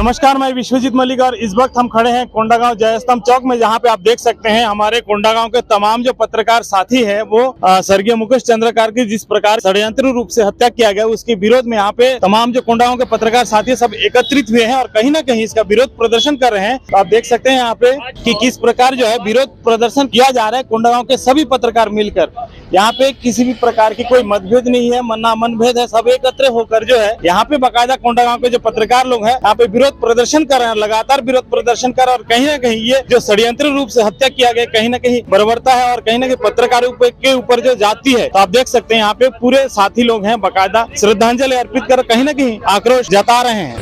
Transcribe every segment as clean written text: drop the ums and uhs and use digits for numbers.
नमस्कार, मैं विश्वजीत मलिक और इस वक्त हम खड़े हैं कोंडागांव जयस्तंभ चौक में, जहां पे आप देख सकते हैं हमारे कोंडागांव के तमाम जो पत्रकार साथी हैं वो स्वर्गीय मुकेश चंद्रकार की जिस प्रकार षड्यंत्र रूप से हत्या किया गया उसके विरोध में यहाँ पे तमाम जो कोंडागांव के पत्रकार साथी सब एकत्रित हुए हैं और कहीं ना कहीं इसका विरोध प्रदर्शन कर रहे हैं। तो आप देख सकते हैं यहाँ पे कि किस प्रकार जो है विरोध प्रदर्शन किया जा रहा है। कोंडागांव के सभी पत्रकार मिलकर, यहाँ पे किसी भी प्रकार की कोई मतभेद नहीं है, ना मनभेद है, सब एकत्र होकर जो है यहाँ पे बाकायदा कोंडागांव के जो पत्रकार लोग हैं यहाँ पे विरोध प्रदर्शन कर रहे हैं, लगातार विरोध प्रदर्शन कर रहे हैं। और कहीं ना कहीं ये जो षड्यंत्र रूप से हत्या किया गया कहीं ना कहीं बर्बरता है और कहीं ना कहीं पत्रकारों के ऊपर जो जाती है। तो आप देख सकते हैं यहाँ पे पूरे साथी लोग हैं बाकायदा श्रद्धांजलि अर्पित कर कहीं ना कहीं आक्रोश जता रहे हैं।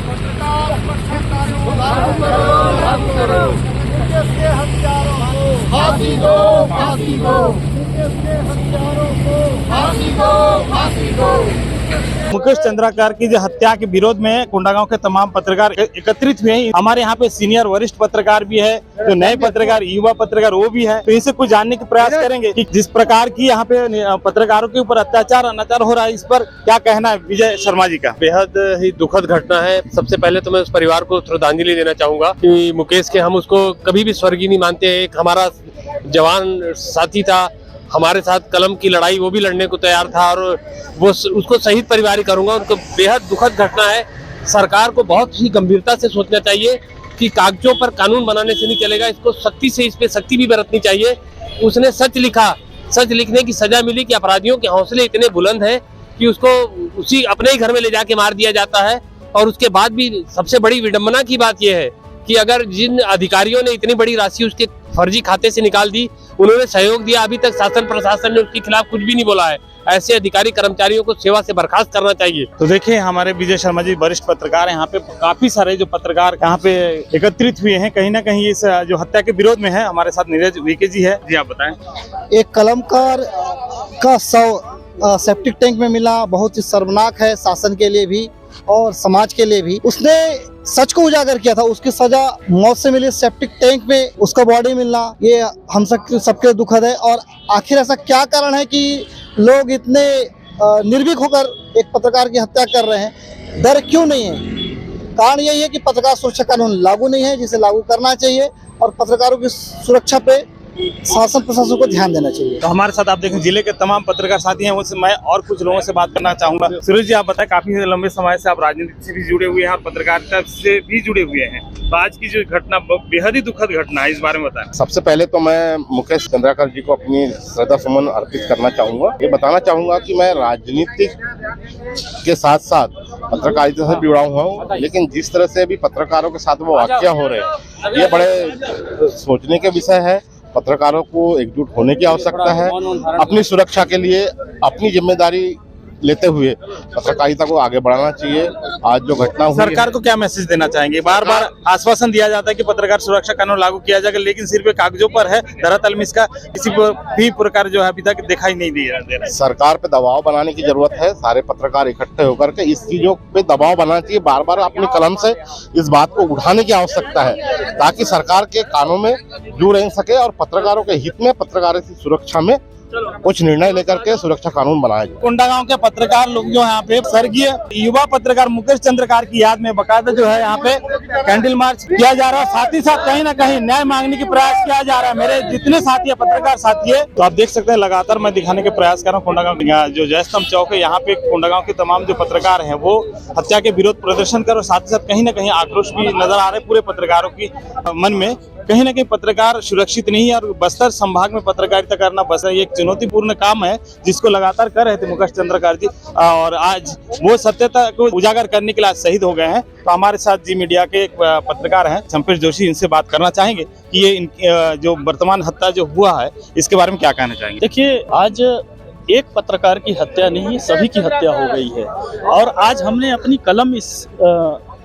फांसी दो, फांसी दो, फांसी दो, फांसी दो। मुकेश चंद्रकार की जो हत्या के विरोध में कोंडागांव के तमाम पत्रकार एकत्रित हुए हैं। हमारे यहाँ पे सीनियर वरिष्ठ पत्रकार भी है, जो नए पत्रकार, युवा पत्रकार वो भी है। तो इनसे कुछ जानने के प्रयास करेंगे कि जिस प्रकार की यहाँ पे पत्रकारों के ऊपर अत्याचार अनाचार हो रहा है, इस पर क्या कहना है विजय शर्मा जी का? बेहद ही दुखद घटना है। सबसे पहले तो मैं उस परिवार को श्रद्धांजलि देना चाहूंगा कि मुकेश के हम उसको कभी भी स्वर्गीय नहीं मानते। एक हमारा जवान साथी था, हमारे साथ कलम की लड़ाई वो भी लड़ने को तैयार था और वो उसको शहीद परिवार ही करूंगा। उनको बेहद दुखद घटना है। सरकार को बहुत ही गंभीरता से सोचना चाहिए कि कागजों पर कानून बनाने से नहीं चलेगा, इसको सख्ती से, इस पे सख्ती भी बरतनी चाहिए। उसने सच लिखा, सच लिखने की सजा मिली कि अपराधियों के हौसले इतने बुलंद हैं कि उसको उसी अपने ही घर में ले जाके मार दिया जाता है। और उसके बाद भी सबसे बड़ी विडंबना की बात यह है कि अगर जिन अधिकारियों ने इतनी बड़ी राशि उसके फर्जी खाते से निकाल दी, उन्होंने सहयोग दिया, अभी तक शासन प्रशासन ने उसके खिलाफ कुछ भी नहीं बोला है। ऐसे अधिकारी कर्मचारियों को सेवा से बर्खास्त करना चाहिए। तो देखिए हमारे विजय शर्मा जी वरिष्ठ पत्रकार हैं, यहाँ पे काफी सारे जो पत्रकार यहाँ पे एकत्रित हुए हैं, कहीं ना कहीं इस जो हत्या के विरोध में है। हमारे साथ नीरज वीके जी है। जी आप बताएं। एक कलमकार का शव सेप्टिक टैंक में मिला, बहुत ही शर्मनाक है शासन के लिए भी और समाज के लिए भी। उसने सच को उजागर किया था, उसकी सजा मौत से मिली सेप्टिक टैंक में उसका बॉडी मिलना, ये हम सबके दुखद है। और आखिर ऐसा क्या कारण है कि लोग इतने निर्भीक होकर एक पत्रकार की हत्या कर रहे हैं? डर क्यों नहीं है? कारण यही है कि पत्रकार सुरक्षा कानून लागू नहीं है, जिसे लागू करना चाहिए और पत्रकारों की सुरक्षा पे शासन प्रशासन को ध्यान देना चाहिए। तो हमारे साथ आप देखें जिले के तमाम पत्रकार साथी हैं, उनसे मैं और कुछ लोगों से बात करना चाहूंगा। सूरज जी आप बताएं, काफी लंबे समय से आप राजनीति से भी जुड़े हुए हैं और पत्रकारिता से भी जुड़े हुए हैं। तो आज की जो घटना बेहद ही दुखद घटना है, इस बारे में बताएं। सबसे पहले तो मैं मुकेश चंद्रकार जी को अपनी श्रद्धा सुमन अर्पित करना चाहूंगा। ये बताना चाहूंगा कि मैं राजनीति के साथ साथ पत्रकारिता से जुड़ा हुआ हूँ, लेकिन जिस तरह से भी पत्रकारों के साथ वो वाकया हो रहे हैं, ये बड़े सोचने के विषय है। पत्रकारों को एकजुट होने की आवश्यकता है। अपनी सुरक्षा के लिए अपनी जिम्मेदारी लेते हुए पत्रकारिता को आगे बढ़ाना चाहिए। आज जो घटना हुई, सरकार को क्या मैसेज देना चाहेंगे? बार बार आश्वासन दिया जाता है कि पत्रकार सुरक्षा कानून लागू किया जाएगा, लेकिन सिर्फ कागजों पर है, धरातल में इसका किसी भी प्रकार जो है अभी तक दिखाई नहीं दे रहा है। सरकार पे दबाव बनाने की जरूरत है। सारे पत्रकार इकट्ठे होकर के इस चीजों पे दबाव बनाना चाहिए। बार बार अपनी कलम से इस बात को उठाने की आवश्यकता है ताकि सरकार के कानून में जुड़ रह सके और पत्रकारों के हित में, पत्रकारों की सुरक्षा में कुछ निर्णय लेकर के सुरक्षा कानून बनाया जाए। कोंडागांव के पत्रकार लोग जो यहाँ पे स्वर्गीय युवा पत्रकार मुकेश चंद्रकार की याद में बाकायदा जो है यहाँ पे कैंडल मार्च किया जा रहा है। साथ ही साथ कहीं ना कहीं न्याय मांगने की प्रयास किया जा रहा है। मेरे जितने साथी है, पत्रकार साथी है, तो आप देख सकते हैं लगातार मैं दिखाने के प्रयास कर रहा हूँ। कोंडागांव जो जयस्तंभ चौक है, यहाँ पे कोंडागांव के तमाम जो पत्रकार है वो हत्या के विरोध प्रदर्शन कर, और साथ ही साथ कहीं ना कहीं आक्रोश भी नजर आ रहे पूरे पत्रकारों की मन में। कहीं ना कहीं पत्रकार सुरक्षित नहीं है और बस्तर संभाग में पत्रकारिता करना बस एक चुनौतीपूर्ण काम है, जिसको लगातार कर रहे थे मुकेश चंद्रकार जी, और आज वो सत्यता को उजागर करने के लिए शहीद हो गए हैं। तो हमारे साथ जी मीडिया के एक पत्रकार हैं चंपेश जोशी, इनसे बात करना चाहेंगे कि ये जो वर्तमान हत्या जो हुआ है इसके बारे में क्या कहना चाहेंगे? देखिए, आज एक पत्रकार की हत्या नहीं, सभी की हत्या हो गई है और आज हमने अपनी कलम इस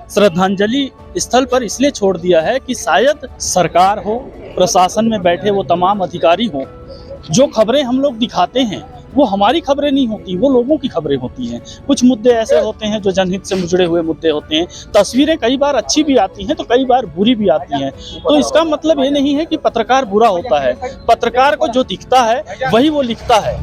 श्रद्धांजलि स्थल पर इसलिए छोड़ दिया है कि शायद सरकार हो, प्रशासन में बैठे वो तमाम अधिकारी हों, जो खबरें हम लोग दिखाते हैं वो हमारी खबरें नहीं होती, वो लोगों की खबरें होती हैं। कुछ मुद्दे ऐसे होते हैं जो जनहित से जुड़े हुए मुद्दे होते हैं। तस्वीरें कई बार अच्छी भी आती हैं तो कई बार बुरी भी आती हैं। तो इसका मतलब ये नहीं है कि पत्रकार बुरा होता है। पत्रकार को जो दिखता है वही वो लिखता है।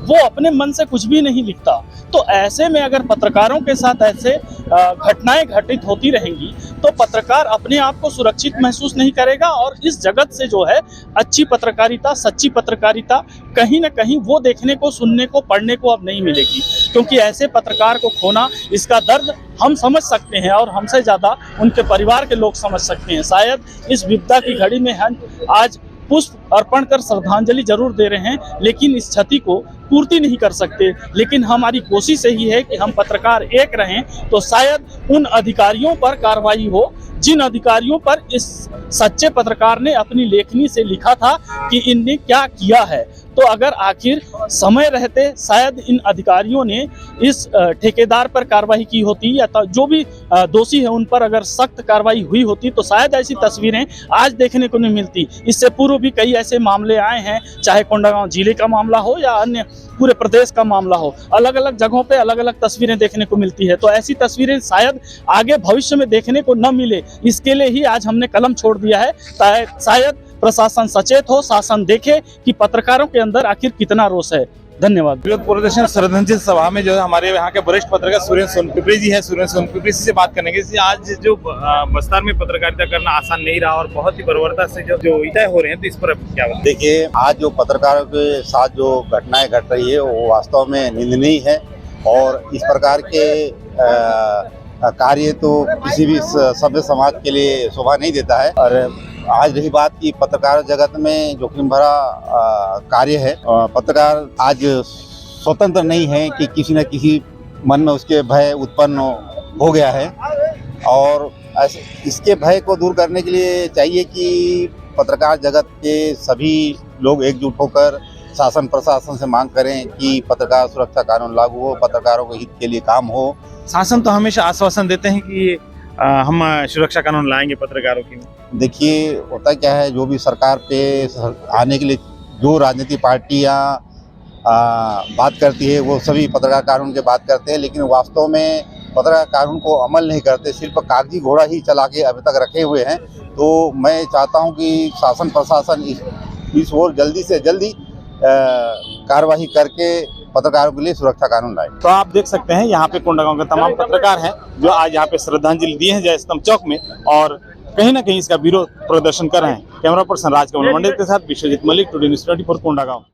वो अपने मन से कुछ भी नहीं लिखता। तो ऐसे में अगर पत्रकारों के साथ ऐसे घटनाएं घटित होती रहेंगी तो पत्रकार अपने आप को सुरक्षित महसूस नहीं करेगा और इस जगत से जो है अच्छी पत्रकारिता, सच्ची पत्रकारिता कहीं ना कहीं वो देखने को, सुनने को, पढ़ने को अब नहीं मिलेगी। क्योंकि ऐसे पत्रकार को खोना, इसका दर्द हम समझ सकते हैं और हमसे ज़्यादा उनके परिवार के लोग समझ सकते हैं। शायद इस विपदा की घड़ी में हम आज पुष्प अर्पण कर श्रद्धांजलि जरूर दे रहे हैं, लेकिन इस क्षति को पूर्ति नहीं कर सकते। लेकिन हमारी कोशिश यही है कि हम पत्रकार एक रहें तो शायद उन अधिकारियों पर कार्रवाई हो जिन अधिकारियों पर इस सच्चे पत्रकार ने अपनी लेखनी से लिखा था कि इनने क्या किया है। तो अगर आखिर समय रहते शायद इन अधिकारियों ने इस ठेकेदार पर कार्रवाई की होती या जो भी दोषी है उन पर अगर सख्त कार्रवाई हुई होती तो शायद ऐसी तस्वीरें आज देखने को नहीं मिलती। इससे पूर्व भी कई ऐसे मामले आए हैं, चाहे कोंडागांव जिले का मामला हो या अन्य पूरे प्रदेश का मामला हो, अलग अलग जगहों पे अलग अलग तस्वीरें देखने को मिलती है। तो ऐसी तस्वीरें शायद आगे भविष्य में देखने को न मिले, इसके लिए ही आज हमने कलम छोड़ दिया है। शायद प्रशासन सचेत हो, शासन देखे कि पत्रकारों के अंदर आखिर कितना रोष है। धन्यवाद। विरोध प्रदर्शन श्रद्धांजलि सभा में जो है हमारे यहाँ के वरिष्ठ पत्रकार सुरेंद्र सोनपिपरी जी है। सुरेंद्र सोनपिपरी से बात करने के आज जो बस्तर में पत्रकारिता करना आसान नहीं रहा और बहुत ही बर्बरता से जो तय हो रहे हैं, तो इस पर क्या बताएं? देखिए, आज जो पत्रकारों के साथ जो घटनाएं घट रही है वो वास्तव में निंदनीय है और इस प्रकार के कार्य तो किसी भी सभ्य समाज के लिए शोभा नहीं देता है। और आज रही बात की पत्रकार जगत में जोखिम भरा कार्य है। पत्रकार आज स्वतंत्र नहीं है कि किसी न किसी मन में उसके भय उत्पन्न हो गया है और इसके भय को दूर करने के लिए चाहिए कि पत्रकार जगत के सभी लोग एकजुट होकर शासन प्रशासन से मांग करें कि पत्रकार सुरक्षा कानून लागू हो, पत्रकारों के हित के लिए काम हो। शासन तो हमेशा आश्वासन देते हैं कि हम सुरक्षा कानून लाएंगे पत्रकारों की। देखिए, होता क्या है, जो भी सरकार पे आने के लिए जो राजनीतिक पार्टियां बात करती है वो सभी पत्रकार कानून की बात करते हैं, लेकिन वास्तव में पत्रकार कानून को अमल नहीं करते, सिर्फ कागजी घोड़ा ही चला के अभी तक रखे हुए हैं। तो मैं चाहता हूं कि शासन प्रशासन इस ओर जल्दी से जल्दी कार्यवाही करके पत्रकारों के लिए सुरक्षा कानून लाए। तो आप देख सकते हैं यहाँ पे कोंडागांव के तमाम पत्रकार हैं जो आज यहाँ पे श्रद्धांजलि दिए हैं जय स्तंभ चौक में और कहीं ना कहीं इसका विरोध प्रदर्शन कर रहे हैं। कैमरा पर्सन राजकमल मंडल के साथ विश्वजीत मलिक, टुडे न्यूज़ 24 कोंडागांव।